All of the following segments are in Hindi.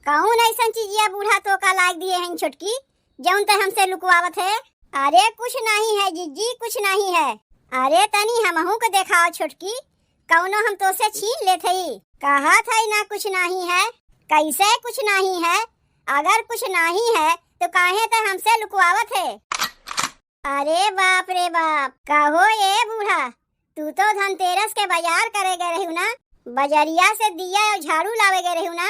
कौन ऐसा चीजिया बूढ़ा तो का लाग दिए हैं छोटकी जौन ते हमसे लुकवावत है? अरे कुछ नहीं है जीजी, कुछ नहीं है। अरे तनी हमहू को देखाओ छोटकी, कौनो हम तो से छीन ले थई। कहा था ना कुछ नहीं है, कैसे कुछ नहीं है? अगर कुछ नहीं है तो काहे ते हमसे लुकवावत है? अरे बाप रे बाप, कहो ये बूढ़ा, तू तो धनतेरस के बाजार करे गए रही ना, बजरिया से दिया और झाड़ू लावे गए रही ना।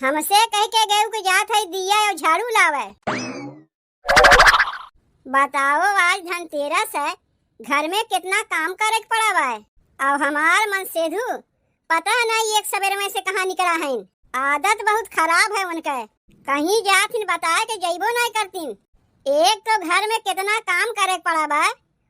हमसे कह के गए कि जात है दिया और झाड़ू लावे। बताओ आज धनतेरस है, घर में कितना काम करे पड़ा है। और हमार मन सेधु पता नहीं एक सवेरे में से कहाँ निकला है। आदत बहुत खराब है उनके, कहीं जाथिन बताए के जइबो नहीं करतीन। एक तो घर में कितना काम करे पड़ा बा,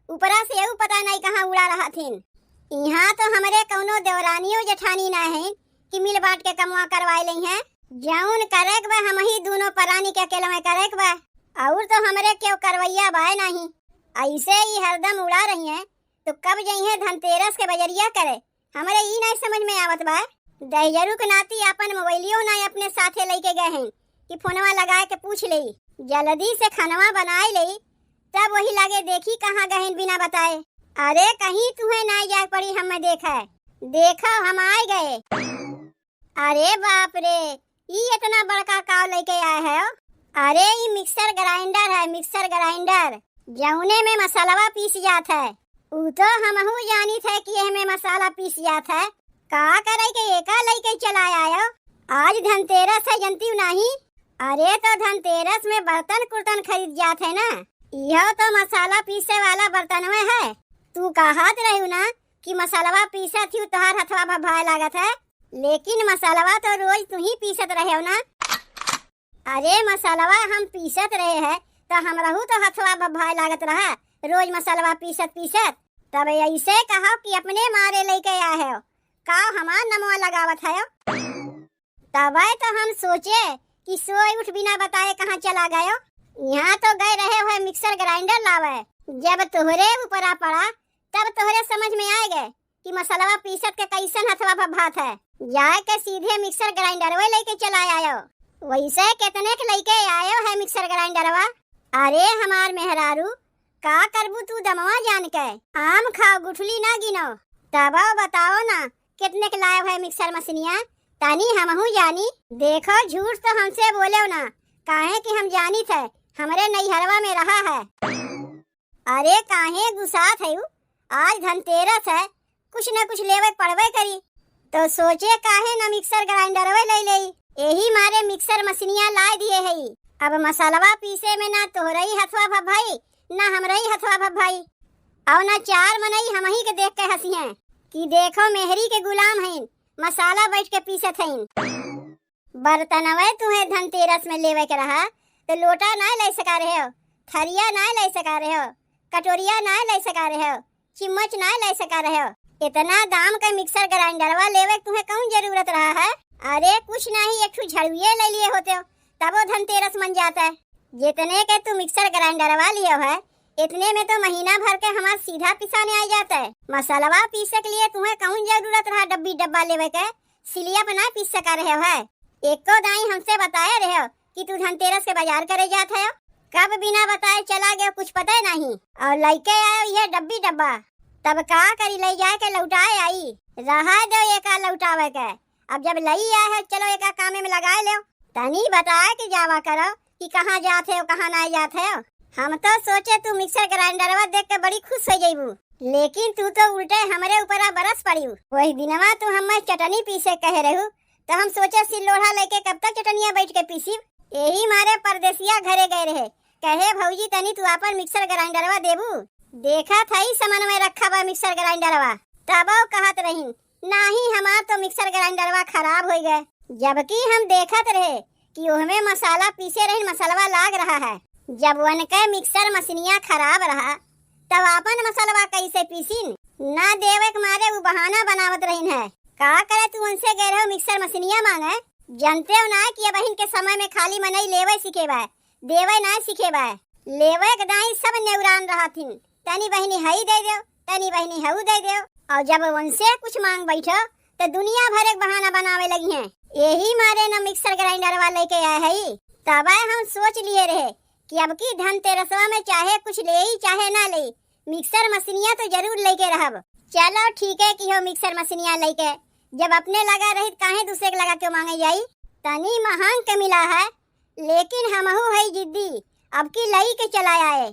ऊपरा से यू पता नहीं कहाँ उड़ा रहा थीन। यहाँ तो हमारे कौनो देवरानियों जेठानी ना है कि मिल बांट के कमवा करवाए ली है। जौन करे बा हम ही दोनों परानी के अकेले में करे बा, और तो हमारे क्यों करवैया बाय नहीं। ऐसे ही हरदम उड़ा रही है तो कब जाइए धनतेरस के बजरिया करे, हमारे ई नहीं समझ में आवत बा। दहजरू के नाती अपन मोबाइलियो ना अपने साथे लेके गए हैं कि फोनवा लगा के पूछ ले, जल्दी से खानवा बनाए ले, तब वही लागे देखी कहाँ गए बिना बताए। अरे कहीं तुम्हें नहीं जा पड़ी, हमें देखा हम आए गए। अरे बाप रे, ये इतना बड़का काव लेके आए है। अरे ये मिक्सर ग्राइंडर है, मिक्सर ग्राइंडर, जौने में मसाला पीस जाता है। ऊ तो हमहू जानी थे कि हमें मसाला पीस जाता है। का करे के एका लेके चलाया आयो। आज धनतेरस है, जनती नहीं? अरे तो धनतेरस में बर्तन कुर्तन खरीद जाते है ना, यह तो मसाला पीसे वाला बर्तन में है। तू कहत रही ना कि मसाला पीसा थी तोहार हथवा भभाए लागत है, लेकिन मसाला तो रोज तू ही पीसत रहे हो ना। अरे मसाला हम पीसत रहे हैं तो हमरहू तो हथवा भभाए लागत रहा, रोज मसाला पीसत। तब ऐसे कहो कि अपने मारे लेके आए हो, का हमार नमवा लगावत है। तब तो हम सोचे कि सोए उठ बिना बताए कहाँ चला गए। यहाँ तो गए रहे हुए मिक्सर ग्राइंडर लावे, जब तोहरे ऊपर पड़ा तब तोहरे समझ में आए गए कि मसाला पीसत के कैसन हथवा भभात है। जाए के सीधे मिक्सर ग्राइंडर वे लेके चला आयो। वैसे कितने के लेके आयो है मिक्सर ग्राइंडरवा? अरे हमार मेहरारू, का करबू तू दमवा जान के? आम खाओ गुठली ना गिनो। तब बताओ ना कितने के लाए है मिक्सर मशीनिया, तानी हमहू जानी। देखो झूठ तो हमसे बोले ना, काहे कि हम जानी थे हमारे नैहरवा में रहा है। अरे काहे गुस्सात है? आज धनतेरस है, कुछ न कुछ लेवे पड़वे करी, तो सोचे काहे न मिक्सर ग्राइंडर वे ले ले। यही मारे मिक्सर मशीनिया ला दिए है। अब मसालवा पीसे में ना तोहरई हथवा भभाई ना हमरई हथवा भभाई, और ना चार मनई हम ही के देख के हंसी हैं कि देखो मेहरी के गुलाम हैं, मसाला बैठ के पीसत हैं। बर्तनवे तुम्हें धनतेरस में लेवे के रहा तो लोटा ना ले सका रहे हो, थरिया ना ले सका रहे हो, कटोरिया ना ले सका रहे हो, चिम्मच ना ले सका रहे हो। इतना दाम का मिक्सर ग्राइंडरवा लेवे तुम्हें कौन जरूरत रहा है? अरे कुछ नहीं, एक झड़ुए ले लिए होते हो तब वो धनतेरस मन जाता है। जितने के तू मिक्सर ग्राइंडरवा लियो है, इतने में तो महीना भर के हमारा सीधा पिसाने आ जाता है। मसालवा पीसे के लिए तुम्हें कौन जरूरत रहा डब्बी डब्बा लेवे के? सिलिया बना पीस सका रहे हो है? एको दाई हमसे बताया रहे हो कि तू धनतेरस के बाजार करे जाते हो, कब बिना बताए चला गया कुछ पता नहीं, और लेके आयो ये डब्बी डब्बा। तब का करी ले जाए के लौटाए आई, रहा दो एका लौटावे के। अब जब लई आए है चलो एका कामे में लगाए लो, तनी बताए कि जावा करो कि कहाँ जाते हो कहाँ नहीं जाते हो। हम तो सोचे तू मिक्सर ग्राइंडरवा देख के बड़ी खुश हो जाइबू, लेकिन तू तो उल्टे हमारे ऊपर बरस पड़ी। वही दिनवा तू हमें चटनी पीसे कहे रहू तो हम सोचे सिलोढ़ा लेके कब तक चटनिया बैठ के पीसी। यही मारे परदेसिया घरे गए रहे, कहे भौजी तनी तू अपन मिक्सर ग्राइंडरवा देबू। देखा था ही सामान में रखा बा मिक्सर ग्राइंडरवा, तब कहत रही नहीं हमार तो मिक्सर ग्राइंडरवा खराब हो गए, जबकि हम देखत रहे कि उसमें मसाला पीसे रहे, मसालवा लाग रहा है। जब उनके मिक्सर मशीनिया खराब रहा तब अपन मसालवा कैसे पीसीन? ना देवे के मारे वो बहाना बनावत रही है। का करे तू उनसे गए रहो मिक्सर मशीनिया मांगे? जानते हो ना कि बहन के समय में खाली मनई लेवे सीखेबा, देवे ना सीखेबा। लेवे के दाई सब नेउरान रहा थी, तनी बहनी हई दे दो, तनी बहनी हऊ दे दो, और जब उनसे कुछ मांग बैठो तो दुनिया भर एक बहाना बनावे लगी हैं। यही मारे न मिक्सर ग्राइंडर वाले के आए है। तब हम सोच लिए रहे कि अब की धनतेरसवा में चाहे कुछ ले ही चाहे ना ले, मिक्सर मशीनिया तो जरूर लेके रहब। चलो ठीक है कि हो मिक्सर मशीनिया लेके, जब अपने लगा रही काहे दूसरे के लगा के मांगे जाई। तनी महंग के मिला है, लेकिन हमहू है जिद्दी, अब की लई के चला आए।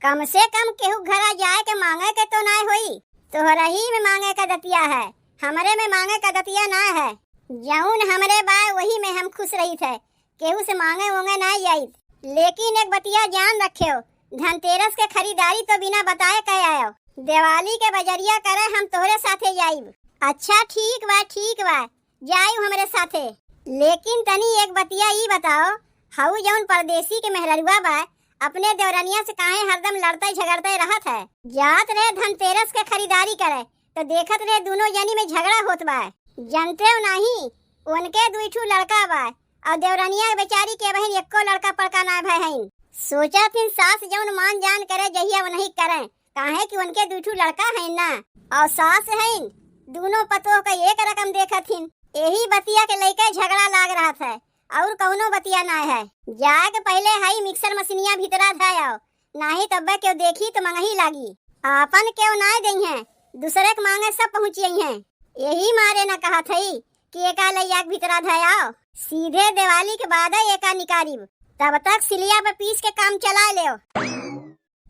कम से कम केहू घरा जाए के मांगे के तो ना होई। तोहरा ही में मांगे का दतिया है, हमरे में मांगे का दतिया ना है। जौन हमरे बाय वही में हम खुश रही थे, केहू से मांगे वोंगे ना आई। लेकिन एक बतिया जान रखियो, धनतेरस के खरीदारी तो बिना बताए कह आयो। दिवाली के बजरिया करे हम तोहरे साथे जाइब। अच्छा ठीक बा जाइब हमरे साथे। लेकिन तनी एक बतिया ई बताओ, हाउ जौन परदेसी के मेहररुआ बा अपने देवरनिया से काहे हरदम लड़ते झगड़ते रहत है। जात रहे धनतेरस के खरीदारी करे तो देखत रहे दोनों जनी में झगड़ा होत बा। जानते हो नहीं, उनके दुईठू लड़का बा और देवरनिया बेचारी के बहन एको लड़का पड़का ना भय हईन। सोचा थिन सास जौन मान जान करे जहिया वो नहीं करे, काहे कि उनके दुईठू लड़का है ना और सास है, दोनों पतों का एक रकम देखथिन। यही बतिया के लेके झगड़ा लाग रहा था और कौनो बतिया ना है। जाके पहले हाई मिक्सर मशीनिया भीतरा धाओ, नाही तब्बे क्यों देखी तो मंगही लागी। आपन क्यों ना दई है, दूसरे के मांगे सब पहुँची है। यही मारे न कहा थई कि एका लैया के भीतरा धाओ, सीधे दिवाली के बाद एका निकारिब, तब तक सिलिया पे पीस के काम चला ले।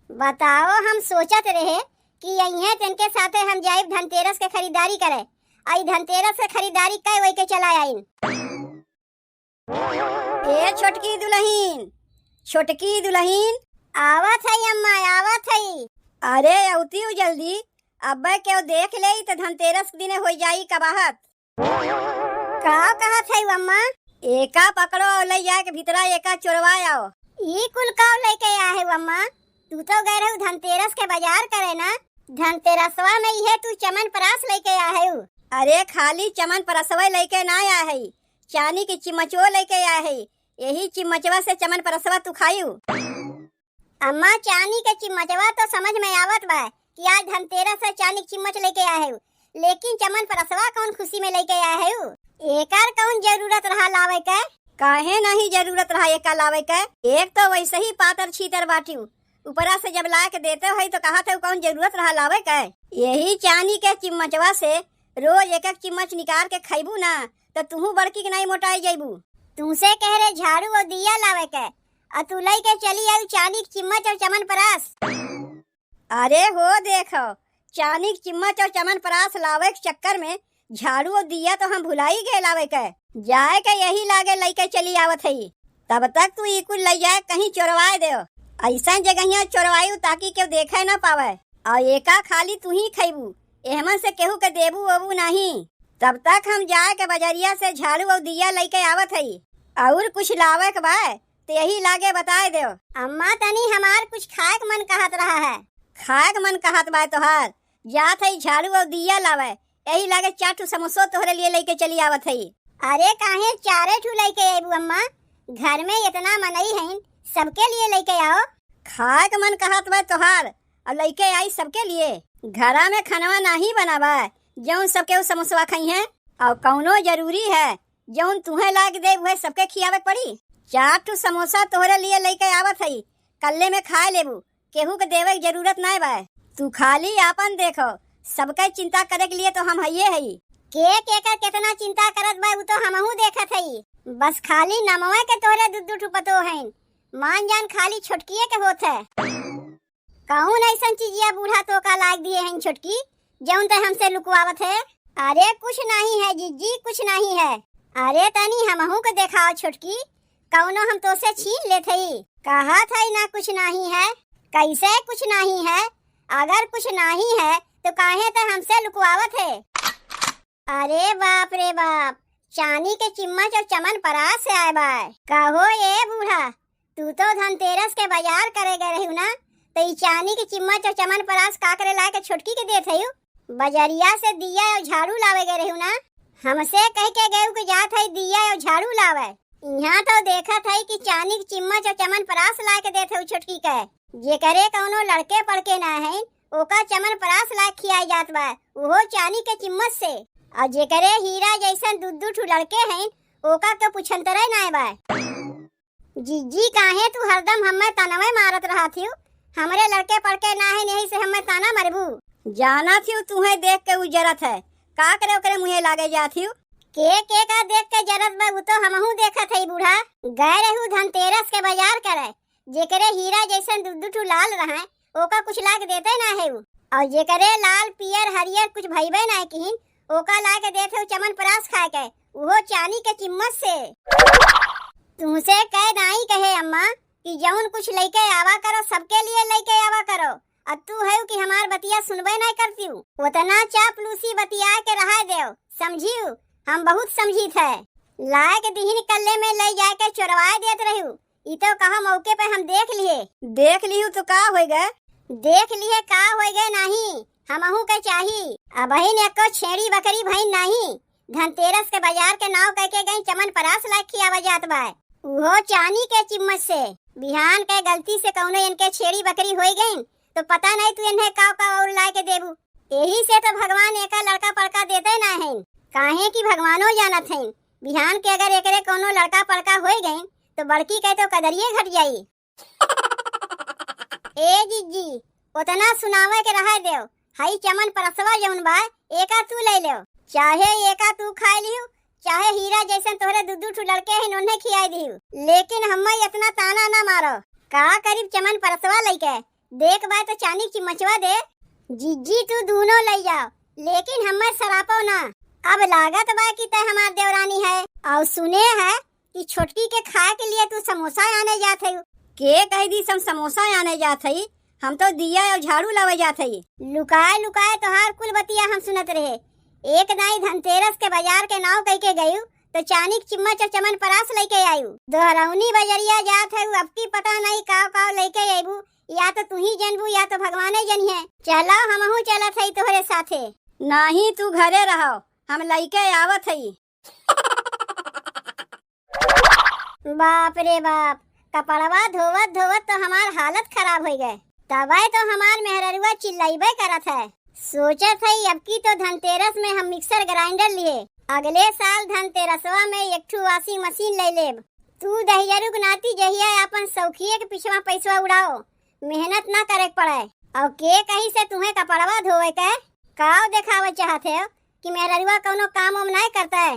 बताओ, हम सोचत रहे कि यही तिनके साथे हम जाइब धनतेरस के खरीदारी करे। आई धनतेरस के खरीदारी कई वही के चला आइन। ए छोटकी दुल्हीन आवत है अम्मा, आवत है। अरे औती हूँ जल्दी, अब्बे क्यों देख ले तो धनतेरस दिन हो जाई कबाहत। का कहत है अम्मा? एका पकड़ो और ले जाए के भीतरा एका चोरवा आओ। ई कुल का लेके आया है अम्मा? तू तो गए रहे धनतेरस के बाजार करे ना, धनतेरसवा में यह तू चमन परास लेके आया है। अरे खाली चमन परसवा लेके ना आया है, चांदी की चिमचो लेके आया है। यही चिमचवा से चमन परसवा तू खायू। अम्मा चांदी के चिमचवा तो समझ में आवत बा कि आज धनतेरस से चांदी की चिमच लेके आया है, लेकिन चमन परसवा कौन खुशी में लेके आया है? एकर कौन जरूरत रहा लावे के? काहे नहीं जरूरत रहा एका लावे के? एक तो वैसे ही पातर छीतर बाटियू, ऊपरा से जब ला के देते हो तो कहा थे कौन जरूरत रहा लावे के? यही चांदी के चिमचवा से रोज एक एक चिम्मच निकाल के खाइबू ना तो तू बड़की के नहीं मोटाई जाइबू। तुमसे कह रहे झाड़ू और दिया लावे के, और तू लाई के चली आई चांदी की चिम्मच और चमन परास। अरे हो देखो, चांदी की चिम्मच और चमन परास लावे के चक्कर में झाड़ू और दिया तो हम भुलाई गए लावे के। जाए के यही लागे लई के चली आवत है, तब तक तू ई कुल लई जाए कहीं चोरवाए दे। ऐसा जगह चोरवायू ताकि केहू देखे ना पावे, और एका खाली तू ही खाइबू, एहमन से केहू के देबू अबू नहीं। तब तक हम जाए के बजरिया से झाड़ू और दिया लेके आवत है, और कुछ लावे के बा तो यही लागे बताए दो। अम्मा तनी हमार कुछ खाए के मन कहत रहा है। खाए के मन कहत बा तोहार? जात है झाड़ू और दिया लावे, यही लागे 4 ठू समोसा तोहरे लिए लेके चली आवत है। अरे काहे 4 ठू लेके आबू अम्मा? घर में इतना मनई है, सबके लिए लेके आओ। खाए के मन कहत बा तोहार और लेके आई सबके लिए। घरा में खाना नहीं बनावा जौन सबके समोसा खाई है, और कौनो जरूरी है जौन तुम्हें लाग दे वह सबके खियावे पड़ी। 4 ठू समोसा तोहरे लिए लेके आवत है, कल्ले में खा लेबू, केहू के देवे की जरूरत नहीं बा। तू खाली आपन देखो, सबके चिंता करे के लिए तो हम हइये है। के कितना चिंता करत बा वो तो हमहू देखत है, बस खाली नमवा के तोहरे दुद्दू ठू पतो है, मान जान खाली छोटकिए के होत है। कौन ऐसा चीजिया बूढ़ा तो का लाग दिए हैं छोटकी जौन ते हमसे लुकवावत है? अरे कुछ नहीं है जीजी, कुछ नहीं है। अरे तनी हमहू के देखाओ छोटकी, कौनो हम तो से छीन लेते ही। कहा था ना कुछ नहीं है, कैसे कुछ नहीं है? अगर कुछ नहीं है तो काहे ते हमसे लुकवावत है? अरे बाप रे बाप, चांदी के चिम्मच और चमन परास से आए बा। कहो ये बूढ़ा, तू तो धनतेरस के बाजार करे गए रही ना, तो ई चांदी की चिम्मच और चमन परास का करे ला के छोटकी के देत है? बजरिया से दिया और झाड़ू लावे गए रही ना, हमसे कह के गए कि जात है दिया और झाड़ू लावे। यहाँ तो देखत है कि चांदी की चिम्मच और चमन परास ला के देते हो छोटकी के। जे करे कौनो लड़के पड़के ना है ओका चमन परास ला खियाई जात बा, वो चांदी के चिम्मच से। और जे करे हीरा जैसन दुद्दू ठू लड़के हैं ओका के पूछंतरे नाय बा। जीजी काहे तू हरदम हमें तनवे मारत रहा थियू? हमरे लड़के पड़के ना है नहीं से हमें ताना मरबू। जाना थियू तुम्हें देख के उजरत है, का करे ओकरे मुहे लागे जाथियू। के का देख के जरत बा उ तो हमहू देखत हई बूढ़ा। गए रहू धनतेरस के बाजार करे, जेकरे हीरा जैसन दुदुठू लाल रहे ओका कुछ लाग देते ना है उ, और जेकरे लाल पियर हरियर कुछ भइबे ना किहिन ओका लाके देथे चमन परास खाए के, उहो चानी के कीमत से। तुमसे कह नहीं कहे अम्मा कि जौन कुछ लेके आवा करो सबके लिए लेके आवा करो, अब तू है कि हमार बतिया सुनबे नहीं करती हूँ। उतना चापलूसी बतिया के रहा देव, समझियो हम बहुत समझी थे। लाए के दिहिन कल्ले में ले जाए के चोरवाए देत रही हूँ, ई तो कहा मौके पे हम देख लिए तो का हो गए, देख लिए का हो गए नहीं, हमहू के चाही। अब बहिन एको छेड़ी बकरी भई नहीं, धनतेरस के बाजार के नाव कह के गई चमन परास लाख खियावा जात बा, उहो चानी के चिम्मच से। बिहान के गलती से कौनो इनके छेड़ी बकरी हो गई तो पता नहीं तू इन्हें का और ला के देबू। यही से तो भगवान एका लड़का पड़का देते ना है, काहे कि भगवानो जानत है बिहान के अगर एकरे कोनो लड़का पड़का हो गई तो बड़की के तो कदरिये घट जाई। ए जीजी उतना सुनावे के रहा देव, हई चमन परसवा जौन बा एका तू ले ले, चाहे एका तू खा लियो चाहे हीरा जैसन तोहरे दुदू लड़के हैं उन्हें खियाई दियो, लेकिन हमें इतना ताना ना मारो। का करीब चमन परसवा लेके देख बा तो चानी की मचवा दे। जीजी तू दोनों ले जाओ, लेकिन हमें सरापो ना। अब लागत बा कि ते हमार देवरानी है, और सुने है कि छोटकी के खाए के लिए तू समोसा आने जात है। के कह दी हम समोसा आने जात है, हम तो दिया और झाड़ू लावे जात है। लुकाए लुकाए तोहार कुल बतिया हम सुनत रहे। एक दाई धनतेरस के बाजार के नाव कह के गयू तो चानी चिम्मच और चमन परास लेके आयु। दोहरौनी बजरिया जात है, अब की पता नहीं काव लेके आयबू, या तो तू ही जनबू या तो भगवाने जनिए। चलो हमहू चलत है तोहरे साथे। नहीं तू घरे रहो, हम लेके आवत है। बाप रे बाप, कपड़वा धोवत धोवत तो हमार हालत खराब हो गए, तबे तो हमार मेहररुआ चिल्लाइबे करत है। सोचत है अब की तो धनतेरस में हम मिक्सर ग्राइंडर लिए, अगले साल धनतेरसवा में एक ठू वाशिंग मशीन ले लेब। तू दहियरुक नाती जहिया अपन सौखिए के पिछवा पैसा उड़ाओ, मेहनत ना करे पड़े। और के कहीं से तुम्हें कपड़वा धोवे के काव देखावे चाहते हो कि मेहररुआ कोनो काम उम नहीं करता है।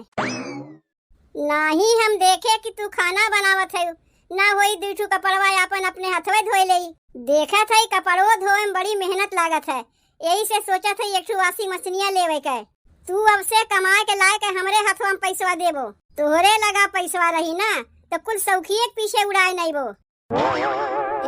नहीं हम देखे कि तू खाना बनावत है, ना होई दूठू कपड़वा अपन अपने हथवे धोए ले। देखा था कपड़वो धोए में बड़ी मेहनत लागत है, यही से सोचा था एक ठू वाशिंग मशीनिया लेवे के। तू अब से कमाए के लाए के हमरे हाथवा में पैसा देबो, तोहरे लगा पैसा रही ना तो कुल सौखिए के पीछे उड़ाए नहीं बो।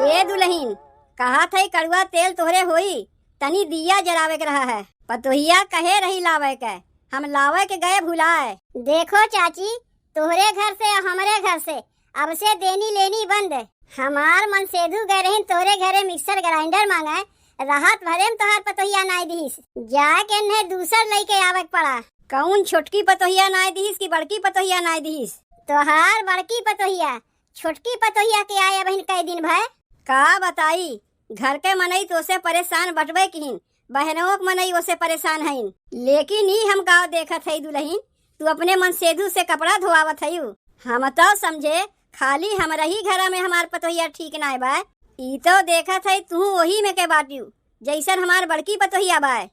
ए दुल्हन कहा था कड़वा तेल तोहरे होई, तनी दिया जरावे के रहा है, पतोहिया कहे रही लावे के, हम लावे के गए भुलाए। देखो चाची तोहरे घर से और हमरे घर से अब से देनी लेनी बंद। हमार मन सेधु गए रही तोहरे घरे मिक्सर ग्राइंडर मांगे, राहत भरे में तोहार पतोहिया नाई दीस, जाके ने दूसर लेके आवे पड़ा। कौन छोटकी पतोहिया नाई दीस की बड़की पतोहिया नाई दीस? तोहार बड़की पतोहिया, छोटकी पतोहिया के आए बहन कई दिन भय। का बताई घर के मनई तो से परेशान बटवे किन, बहनों के मनई ओसे परेशान है, लेकिन ही हम गाँव देखत है दुल्हन तू अपने मन सेधु से कपड़ा धोआवत है। हम तो समझे खाली हमारा ही घर में हमार पतोहिया ठीक ना बा, ई तो देखा था तू वही में के बाटियू जैसन हमार बड़की पतोहिया बाय।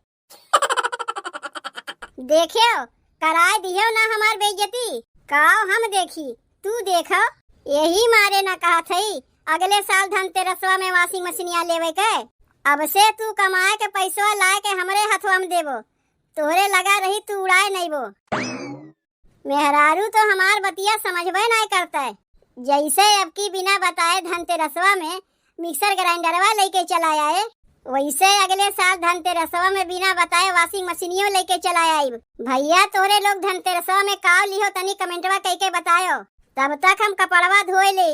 देखियो कराए दियो ना हमार बेइज्जती, काओ हम देखी तू देखो। यही मारे ना कहा थई अगले साल धनतेरसवा में वाशिंग मशीनिया लेवे के। अब से तू कमाए के पैसा लाए के हमरे हाथवा में देबो, तोहरे लगा रही तू उड़ाए नहीं बो। मेहरारू तो हमार बतिया समझबे नहीं करता है, जैसे अब की बिना बताए धनतेरसवा में मिक्सर ग्राइंडरवा लेके चला आए, वैसे अगले साल धनतेरसवा में बिना बताए वाशिंग मशीनियों लेके चला आई। भैया तोहरे लोग धनतेरसवा में काव लिहो तनी कमेंटवा कह के बतायो, तब तक हम कपड़वा धोए ले।